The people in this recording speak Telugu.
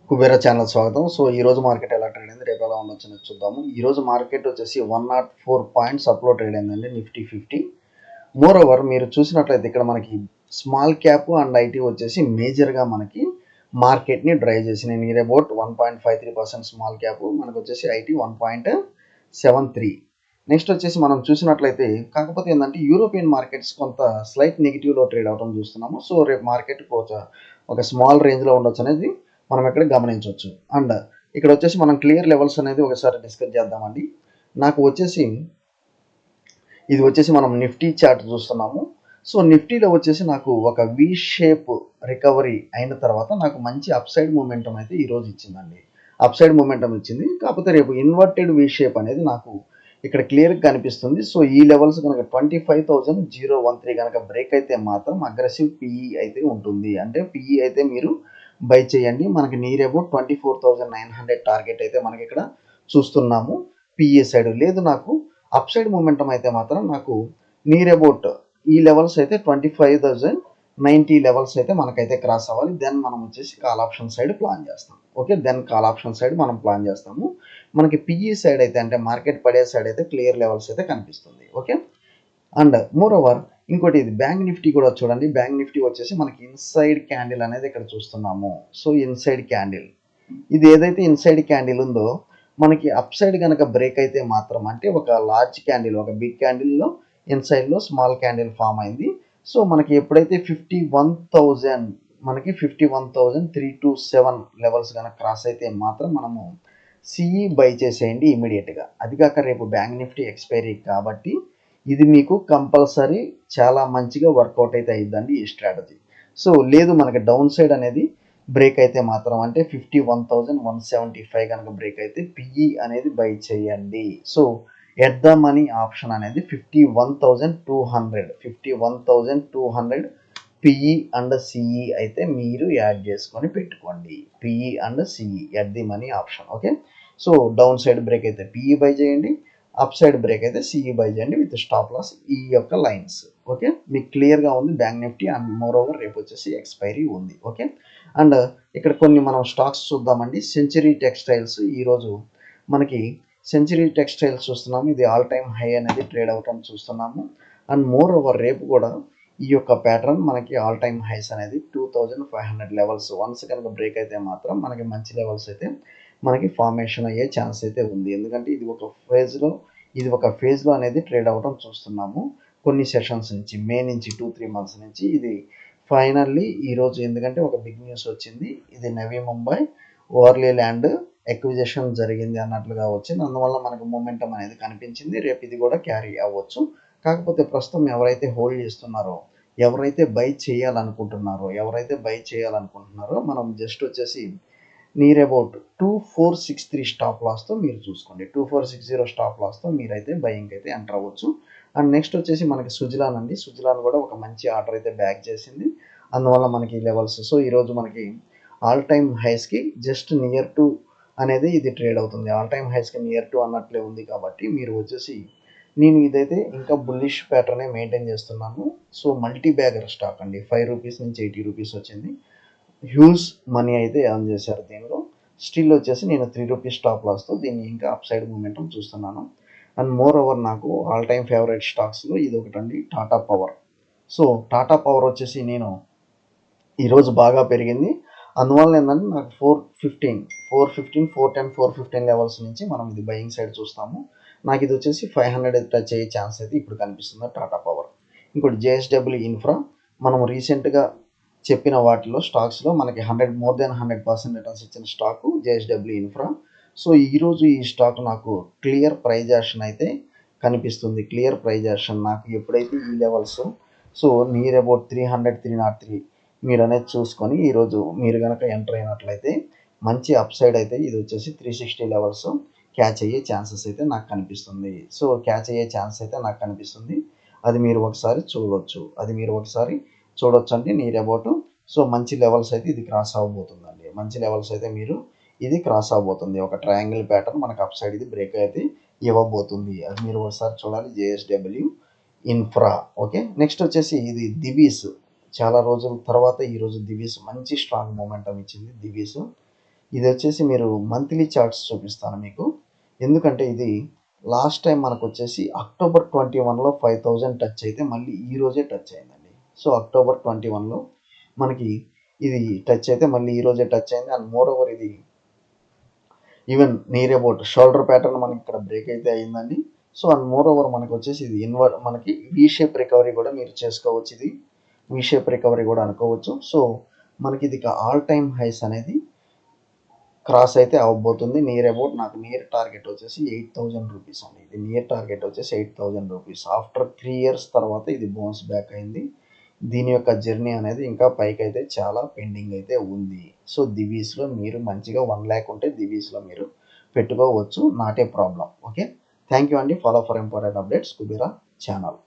కుబేర ఛానల్ స్వాగతం. సో ఈ రోజు మార్కెట్ ఎలా ట్రేడ్ అయింది, రేపు ఎలా ఉండొచ్చు అనేది చూద్దాము. ఈ రోజు మార్కెట్ వచ్చేసి 104 పాయింట్స్ అప్లో ట్రేడ్ అయిందండి నిఫ్టీ 50. మోర్ ఓవర్ మీరు చూసినట్లయితే ఇక్కడ మనకి స్మాల్ క్యాప్ అండ్ ఐటీ వచ్చేసి మేజర్గా మనకి మార్కెట్ని డ్రైవ్ చేసినాయి. నియర్ అబౌట్ 1.53% స్మాల్ క్యాప్, మనకు వచ్చేసి ఐటీ 1.73. నెక్స్ట్ వచ్చేసి మనం చూసినట్లయితే కాకపోతే ఏంటంటే యూరోపియన్ మార్కెట్స్ కొంత స్లైట్ నెగిటివ్లో ట్రేడ్ అవడం చూస్తున్నాము. సో రేపు మార్కెట్ ఒక స్మాల్ రేంజ్లో ఉండొచ్చు అనేది మనం ఇక్కడ గమనించవచ్చు. అండ్ ఇక్కడ వచ్చేసి మనం క్లియర్ లెవెల్స్ అనేది ఒకసారి డిస్కస్ చేద్దామండి. నాకు వచ్చేసి ఇది వచ్చేసి మనం నిఫ్టీ చార్ట్ చూస్తున్నాము. సో నిఫ్టీలో వచ్చేసి నాకు ఒక వి షేప్ రికవరీ అయిన తర్వాత నాకు మంచి అప్ సైడ్ మూమెంటం అయితే ఈరోజు ఇచ్చిందండి. అప్ సైడ్ మూమెంటం ఇచ్చింది, కాకపోతే రేపు ఇన్వర్టెడ్ వి షేప్ అనేది నాకు ఇక్కడ క్లియర్గా కనిపిస్తుంది. సో ఈ లెవెల్స్ కనుక 25,013 కనుక బ్రేక్ అయితే మాత్రం అగ్రెసివ్ పిఈ అయితే ఉంటుంది. అంటే పిఈ అయితే మీరు బై చేయండి. మనకి నియర్ అబౌట్ 24,900 టార్గెట్ అయితే మనకి ఇక్కడ చూస్తున్నాము పిఈ సైడ్. లేదు నాకు అప్ సైడ్ మూమెంటం అయితే మాత్రం నాకు నియర్ అబౌట్ ఈ లెవెల్స్ అయితే 25,090 లెవెల్స్ అయితే మనకైతే క్రాస్ అవ్వాలి. దెన్ మనం వచ్చేసి కాల్ ఆప్షన్ సైడ్ ప్లాన్ చేస్తాం. Okay, then call option side మనం ప్లాన్ చేస్తాము. మనకి పిఈ సైడ్ అయితే అంటే మార్కెట్ పడే సైడ్ అయితే క్లియర్ లెవెల్స్ అయితే కనిపిస్తుంది. ఓకే, అండ్ మోర్ ఓవర్ ఇంకోటి ఇది బ్యాంక్ నిఫ్టీ కూడా చూడండి. బ్యాంక్ నిఫ్టీ వచ్చేసి మనకి ఇన్సైడ్ క్యాండిల్ అనేది ఇక్కడ చూస్తున్నాము. సో ఇన్సైడ్ క్యాండిల్, ఇది ఏదైతే ఇన్సైడ్ క్యాండిల్ ఉందో మనకి అప్ సైడ్ కనుక బ్రేక్ అయితే మాత్రం అంటే ఒక లార్జ్ క్యాండిల్, ఒక బిగ్ క్యాండిల్లో ఇన్సైడ్లో స్మాల్ క్యాండిల్ ఫామ్ అయింది. సో మనకి ఎప్పుడైతే 51,000 మనకి 51,327 లెవెల్స్ కనుక క్రాస్ అయితే మాత్రం మనము సిఈ బై చేసేయండి ఇమీడియట్గా. అది కాక రేపు బ్యాంక్ నిఫ్టీ ఎక్స్పైరీ కాబట్టి ఇది మీకు కంపల్సరీ చాలా మంచిగా వర్కౌట్ అయితే అయ్యిద్దండి ఈ స్ట్రాటజీ. సో లేదు మనకి డౌన్ సైడ్ అనేది బ్రేక్ అయితే మాత్రం అంటే 51,175 కనుక బ్రేక్ అయితే పిఈ అనేది బై చేయండి. So at the money option అనేది 51,200 పిఈ అండ్ సిఈ అయితే మీరు యాడ్ చేసుకొని పెట్టుకోండి. PE and CE at the money option. Okay, so down side break అయితే పిఈ బై చేయండి, అప్ సైడ్ బ్రేక్ అయితే సిఈ బై చేయండి విత్ స్టాప్ లాస్ ఈ యొక్క లైన్స్. ఓకే, మీకు క్లియర్గా ఉంది bank Nifty. And more over రేపు వచ్చేసి ఎక్స్పైరీ ఉంది. ఓకే, అండ్ ఇక్కడ కొన్ని మనం స్టాక్స్ చూద్దామండి. సెంచరీ టెక్స్టైల్స్ ఈరోజు మనకి సెంచరీ టెక్స్టైల్స్ చూస్తున్నాము, ఇది ఆల్ టైమ్ హై అనేది ట్రేడ్ అవటం చూస్తున్నాము. అండ్ మోర్ ఓవర్ రేపు కూడా ఈ యొక్క ప్యాటర్న్ మనకి ఆల్ టైమ్ హైస్ అనేది 2,500 లెవెల్స్ వన్స్ కనుక బ్రేక్ అయితే మాత్రం మనకి మంచి లెవెల్స్ అయితే మనకి ఫార్మేషన్ అయ్యే ఛాన్స్ అయితే ఉంది. ఎందుకంటే ఇది ఒక ఫేజ్లో అనేది ట్రేడ్ అవ్వడం చూస్తున్నాము కొన్ని సెషన్స్ నుంచి, మే నుంచి 2-3 మంత్స్ నుంచి. ఇది ఫైనల్లీ ఈరోజు ఎందుకంటే ఒక బిగ్ న్యూస్ వచ్చింది, ఇది నవీ ముంబై ఓవర్లీ ల్యాండ్ ఎక్విజిషన్ జరిగింది అన్నట్లుగా వచ్చింది. అందువల్ల మనకు మూమెంటం అనేది కనిపించింది. రేపు ఇది కూడా క్యారీ అవ్వచ్చు. కాకపోతే ప్రస్తుతం ఎవరైతే హోల్డ్ చేస్తున్నారో, ఎవరైతే బై చేయాలనుకుంటున్నారో మనం జస్ట్ వచ్చేసి నియర్ అబౌట్ 2463 స్టాప్ లాస్తో మీరు చూసుకోండి. 2460 స్టాప్ లాస్తో మీరైతే బయింగ్ అయితే ఎంటర్ అవ్వచ్చు. అండ్ నెక్స్ట్ వచ్చేసి మనకి సుజలాన్ అండి. సుజలాన్ కూడా ఒక మంచి ఆర్డర్ అయితే బ్యాక్ చేసింది, అందువల్ల మనకి లెవెల్స్. సో ఈరోజు మనకి ఆల్ టైమ్ హైస్కి జస్ట్ నియర్ టు అనేది ఇది ట్రేడ్ అవుతుంది. ఆల్ టైమ్ హైస్కి నియర్ టు అన్నట్లే ఉంది. కాబట్టి మీరు వచ్చేసి నేను ఇదైతే ఇంకా బుల్లిష్ ప్యాటర్నే మెయింటైన్ చేస్తున్నాను. సో మల్టీ బ్యాగర్ స్టాక్ అండి, 5 రూపీస్ నుంచి 80 రూపీస్ వచ్చింది. హ్యూజ్ మనీ అయితే ఎర్న్ చేశారు దీనిలో. స్టిల్ వచ్చేసి నేను 3 రూపీస్ స్టాప్ లాస్తో దీన్ని ఇంకా అప్ సైడ్ మూమెంటం చూస్తున్నాను. అండ్ మోర్ ఓవర్ నాకు ఆల్ టైమ్ ఫేవరెట్ స్టాక్స్లో ఇది ఒకటండి, Tata power. So Tata power వచ్చేసి నేను ఈరోజు బాగా పెరిగింది. అందువల్ల ఏంటంటే నాకు 415 లెవెల్స్ నుంచి మనం ఇది బయింగ్ సైడ్ చూస్తాము. నాకు ఇది వచ్చేసి 500 టచ్ అయ్యే ఛాన్స్ అయితే ఇప్పుడు కనిపిస్తుంది టాటా పవర్. ఇంకోటి జేఎస్డబ్ల్యూ ఇన్ఫ్రా, మనం రీసెంట్గా చెప్పిన వాటిలో స్టాక్స్లో మనకి మోర్ దెన్ 100% రిటర్న్స్ ఇచ్చిన స్టాకు జేఎస్డబ్ల్యూ ఇన్ఫ్రా. సో ఈరోజు ఈ స్టాక్ నాకు క్లియర్ ప్రైజ్ యాక్షన్ అయితే కనిపిస్తుంది. క్లియర్ ప్రైజ్ యాక్షన్ నాకు ఎప్పుడైతే ఈ లెవెల్స్, సో నియర్ అబౌట్ 303 మీరు అనేది చూసుకొని ఈరోజు మీరు కనుక ఎంటర్ అయినట్లయితే మంచి అప్ సైడ్ అయితే ఇది వచ్చేసి 360 లెవెల్స్ క్యాచ్ అయ్యే ఛాన్సెస్ అయితే నాకు కనిపిస్తుంది. సో క్యాచ్ అయ్యే ఛాన్స్ అయితే నాకు కనిపిస్తుంది. అది మీరు ఒకసారి చూడొచ్చు అంటే నియర్ అబౌట్. సో మంచి లెవెల్స్ అయితే ఇది క్రాస్ అవ్వబోతుందండి. మంచి లెవెల్స్ అయితే మీరు ఇది క్రాస్ అవ్వబోతుంది. ఒక ట్రయాంగిల్ ప్యాటర్న్ మనకు అప్ సైడ్ ఇది బ్రేక్ అయితే ఇవ్వబోతుంది. అది మీరు ఒకసారి చూడాలి, జేఎస్డబ్ల్యూ ఇన్ఫ్రా. ఓకే, నెక్స్ట్ వచ్చేసి ఇది దివీస్. చాలా రోజుల తర్వాత ఈరోజు దివీస్ మంచి స్ట్రాంగ్ మూమెంటం ఇచ్చింది. దివీస్ ఇది వచ్చేసి మీరు మంత్లీ చార్ట్స్ చూపిస్తాను మీకు. ఎందుకంటే ఇది లాస్ట్ టైం మనకు వచ్చేసి అక్టోబర్ 21లో 5000 టచ్ అయితే మళ్ళీ ఈ రోజే టచ్ అయిందండి. సో అక్టోబర్ 21లో మనకి ఇది టచ్ అయితే మళ్ళీ ఈ రోజే టచ్ అయింది. అండ్ మోర్ ఓవర్ ఇది even near about shoulder pattern మనకి ఇక్కడ బ్రేక్ అయితే అయిందండి. సో అండ్ మోర్ ఓవర్ మనకు వచ్చేసి ఇది మనకి వీ షేప్ రికవరీ కూడా మీరు చేసుకోవచ్చు. ఇది వీ షేప్ రికవరీ కూడా అనుకోవచ్చు. సో మనకి ఇది ఆల్ టైమ్ హైస్ అనేది క్రాస్ అయితే అవ్వబోతుంది. నియర్ అబౌట్ నాకు నియర్ టార్గెట్ వచ్చేసి 8000 రూపీస్ అండి. ఇది నియర్ టార్గెట్ వచ్చేసి 8000 రూపీస్. ఆఫ్టర్ 3 ఇయర్స్ తర్వాత ఇది బౌన్స్ బ్యాక్ అయింది. దీని యొక్క జర్నీ అనేది ఇంకా పైకి అయితే చాలా పెండింగ్ అయితే ఉంది. సో దివీస్లో మీరు మంచిగా 1 lakh ఉంటే దివీస్లో మీరు పెట్టుకోవచ్చు. Not a problem. Okay, thank you అండి. Follow for important updates Kubera channel.